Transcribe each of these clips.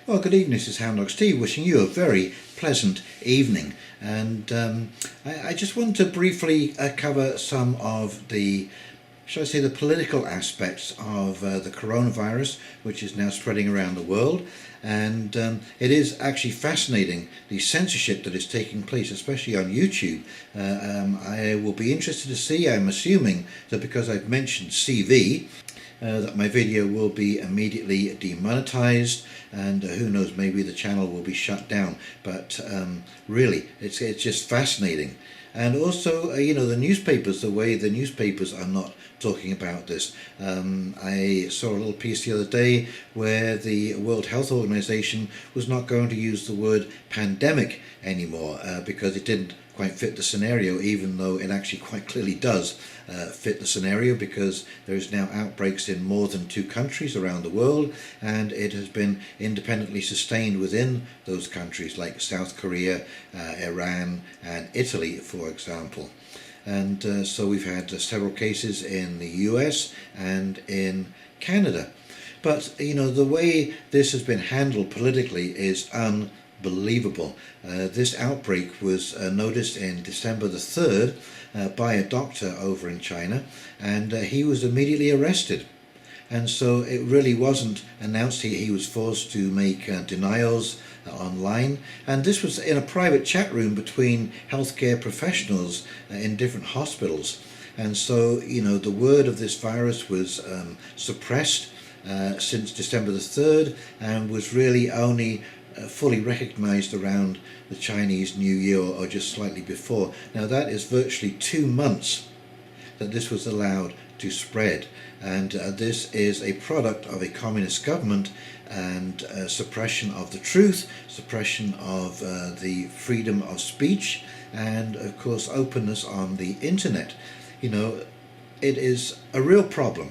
Well, good evening, this is Hound Dog Steve, wishing you a very pleasant evening. And I just want to briefly cover some of the, shall I say, the political aspects of the coronavirus, which is now spreading around the world. And it is actually fascinating, the censorship that is taking place, especially on YouTube. I will be interested to see, I'm assuming that because I've mentioned CV, that my video will be immediately demonetized, and who knows, maybe the channel will be shut down. But really, it's just fascinating. And also, the newspapers, the way the newspapers are not talking about this. I saw a little piece the other day where the World Health Organization was not going to use the word pandemic anymore because it didn't quite fit the scenario, even though it actually quite clearly does fit the scenario, because there's now outbreaks in more than 2 countries around the world, and it has been independently sustained within those countries like South Korea, Iran and Italy, for example. And so we've had several cases in the US and in Canada. But the way this has been handled politically is unbelievable. This outbreak was noticed in December the 3rd by a doctor over in China, and he was immediately arrested. And so it really wasn't announced. He was forced to make denials online, and this was in a private chat room between healthcare professionals in different hospitals. And so the word of this virus was suppressed since December the 3rd, and was really only fully recognized around the Chinese New Year, or just slightly before. Now that is virtually 2 months that this was allowed to spread, and this is a product of a communist government, and suppression of the truth, suppression of the freedom of speech, and of course openness on the internet. It is a real problem.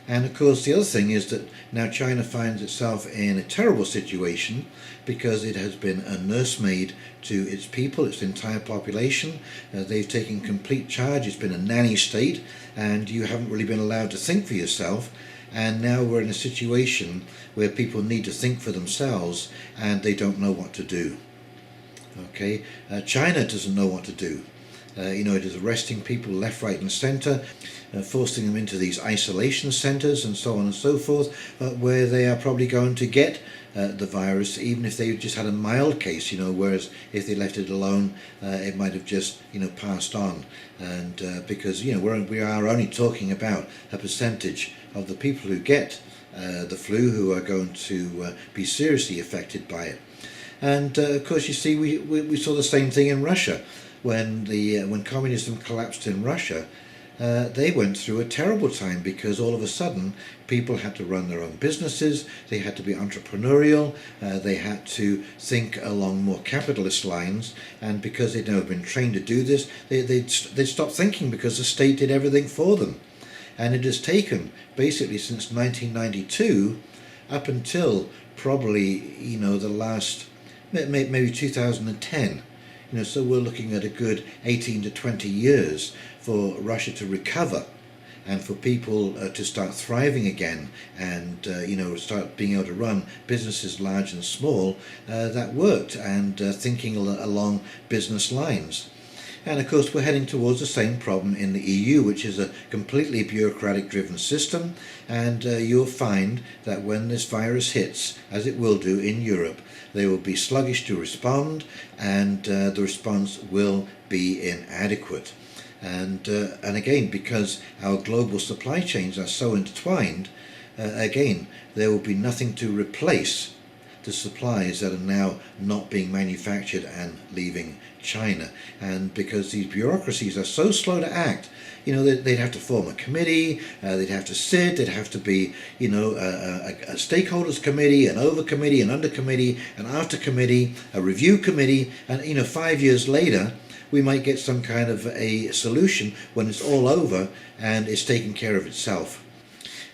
And of course the other thing is that now China finds itself in a terrible situation, because it has been a nursemaid to its people, its entire population. They've taken complete charge. It's been a nanny state, and you haven't really been allowed to think for yourself. And now we're in a situation where people need to think for themselves, and they don't know what to do. Okay, China doesn't know what to do. It is arresting people left, right and centre, forcing them into these isolation centres and so on and so forth, where they are probably going to get the virus, even if they just had a mild case, whereas if they left it alone, it might have just, passed on. And because, we are only talking about a percentage of the people who get the flu who are going to be seriously affected by it. And of course, you see, we saw the same thing in Russia. When communism collapsed in Russia, they went through a terrible time, because all of a sudden people had to run their own businesses, they had to be entrepreneurial, they had to think along more capitalist lines, and because they'd never been trained to do this, they'd stopped thinking, because the state did everything for them. And it has taken basically since 1992 up until probably the last maybe 2010. So we're looking at a good 18 to 20 years for Russia to recover, and for people to start thriving again, and start being able to run businesses large and small that worked, and thinking along business lines. And of course we're heading towards the same problem in the EU, which is a completely bureaucratic driven system, and you'll find that when this virus hits, as it will do in Europe, they will be sluggish to respond, and the response will be inadequate. And again, because our global supply chains are so intertwined, again, there will be nothing to replace the supplies that are now not being manufactured and leaving China. And because these bureaucracies are so slow to act, they'd have to form a committee, they'd have to sit, there'd have to be, a stakeholders committee, an over committee, an under committee, an after committee, a review committee, and 5 years later we might get some kind of a solution when it's all over and it's taken care of itself.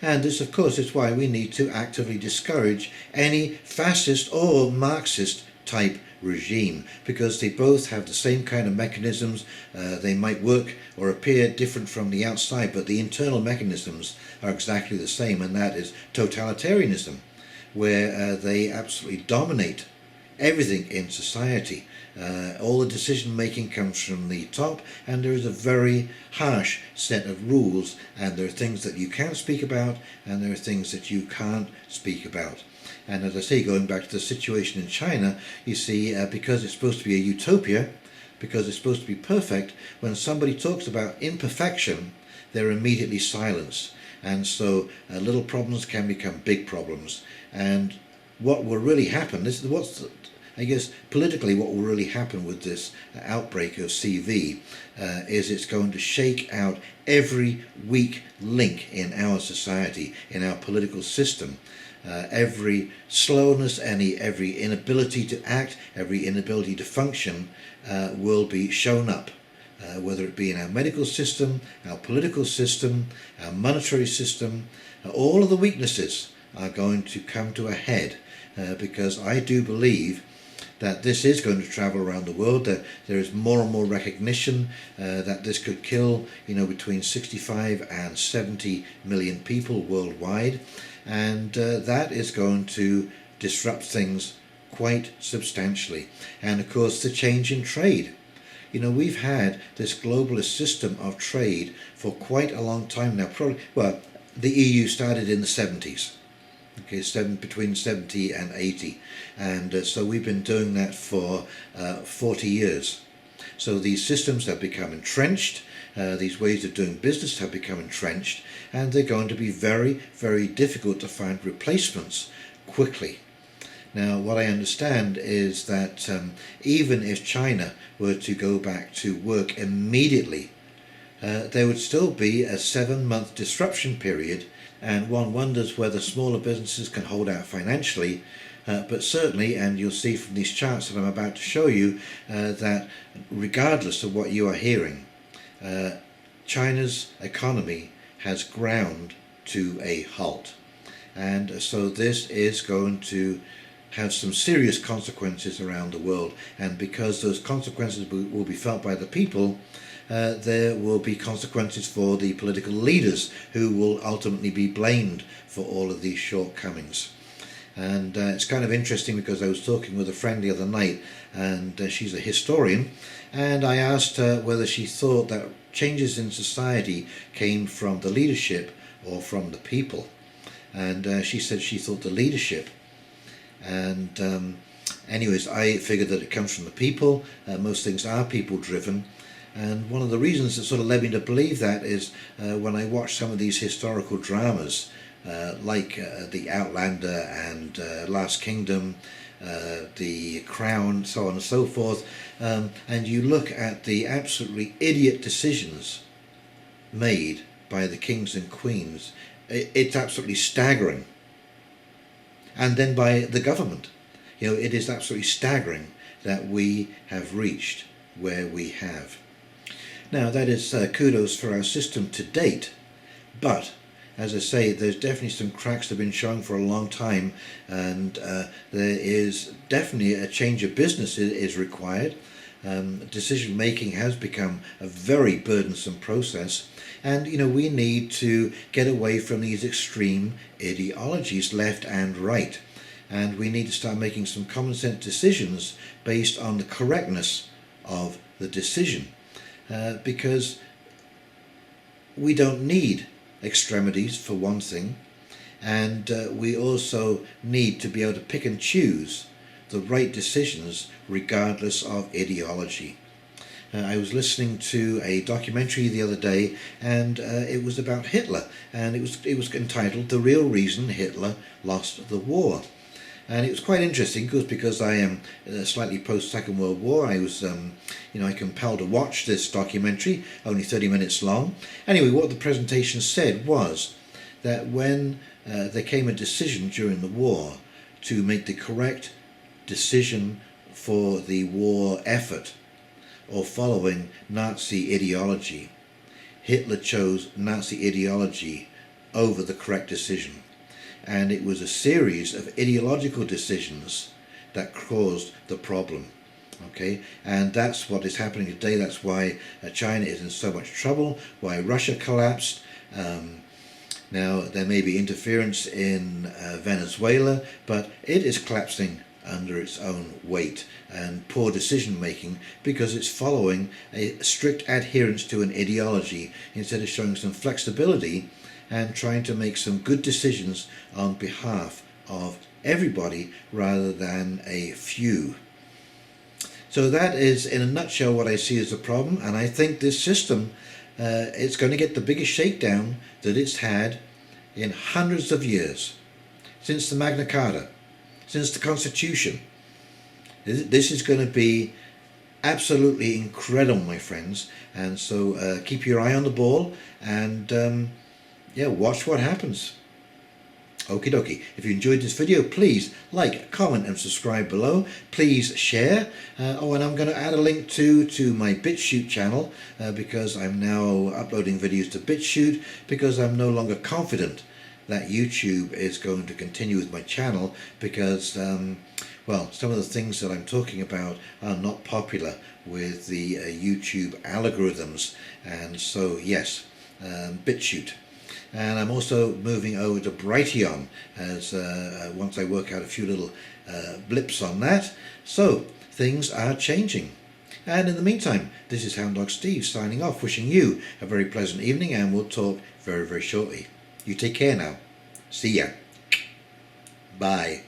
And this, of course, is why we need to actively discourage any fascist or Marxist type regime, because they both have the same kind of mechanisms. They might work or appear different from the outside, but the internal mechanisms are exactly the same, and that is totalitarianism. where they absolutely dominate everything in society. All the decision making comes from the top, and there is a very harsh set of rules, and there are things that you can speak about and there are things that you can't speak about. And as I say, going back to the situation in China, you see, because it's supposed to be a utopia, because it's supposed to be perfect, when somebody talks about imperfection, they're immediately silenced. And so little problems can become big problems. And what will really happen, I guess politically what will really happen with this outbreak of CV is it's going to shake out every weak link in our society, in our political system. Every slowness, every inability to act, every inability to function will be shown up. Whether it be in our medical system, our political system, our monetary system, all of the weaknesses are going to come to a head, because I do believe that this is going to travel around the world, that there is more and more recognition that this could kill, between 65 and 70 million people worldwide, and that is going to disrupt things quite substantially. And of course the change in trade. We've had this globalist system of trade for quite a long time now. The EU started in the 70s. Between 70 and 80, and so we've been doing that for 40 years. So these systems have become entrenched, these ways of doing business have become entrenched, and they're going to be very, very difficult to find replacements quickly. Now, what I understand is that even if China were to go back to work immediately, there would still be a 7-month disruption period, and one wonders whether smaller businesses can hold out financially. But certainly, and you'll see from these charts that I'm about to show you, that regardless of what you are hearing, China's economy has ground to a halt. And so this is going to have some serious consequences around the world, and because those consequences will be felt by the people, there will be consequences for the political leaders who will ultimately be blamed for all of these shortcomings. And it's kind of interesting because I was talking with a friend the other night, and she's a historian, and I asked her whether she thought that changes in society came from the leadership or from the people, and she said she thought the leadership. And anyways, I figured that it comes from the people. Most things are people driven, and one of the reasons that sort of led me to believe that is when I watch some of these historical dramas like The Outlander and Last Kingdom, The Crown, so on and so forth, and you look at the absolutely idiot decisions made by the kings and queens, it's absolutely staggering. And then by the government. It is absolutely staggering that we have reached where we have. Now, that is kudos for our system to date, but as I say, there's definitely some cracks that have been shown for a long time, and there is definitely a change of business is required. Decision making has become a very burdensome process, and we need to get away from these extreme ideologies, left and right, and we need to start making some common sense decisions based on the correctness of the decision, because we don't need extremities for one thing, and we also need to be able to pick and choose the right decisions regardless of ideology. I was listening to a documentary the other day, and it was about Hitler, and it was entitled "The Real Reason Hitler Lost the War." And it was quite interesting because I am slightly post-Second World War. I was compelled to watch this documentary, only 30 minutes long. Anyway, what the presentation said was that when there came a decision during the war to make the correct decision for the war effort, or following Nazi ideology, Hitler chose Nazi ideology over the correct decision. And it was a series of ideological decisions that caused the problem. Okay, and that's what is happening today. That's why China is in so much trouble, why Russia collapsed. Now, there may be interference in Venezuela, but it is collapsing under its own weight and poor decision making because it's following a strict adherence to an ideology instead of showing some flexibility and trying to make some good decisions on behalf of everybody rather than a few. So that is in a nutshell what I see as a problem, and I think this system it's going to get the biggest shakedown that it's had in hundreds of years, since the Magna Carta, since the Constitution. This is going to be absolutely incredible, my friends, and so keep your eye on the ball and yeah, watch what happens. Okie dokie. If you enjoyed this video, please like, comment and subscribe below. Please share. Oh, and I'm going to add a link to my BitChute channel because I'm now uploading videos to BitChute because I'm no longer confident that YouTube is going to continue with my channel because, well, some of the things that I'm talking about are not popular with the YouTube algorithms. And so, yes, BitChute. And I'm also moving over to Brighteon as once I work out a few little blips on that. So things are changing. And in the meantime, this is Hound Dog Steve signing off, wishing you a very pleasant evening, and we'll talk very, very shortly. You take care now. See ya. Bye.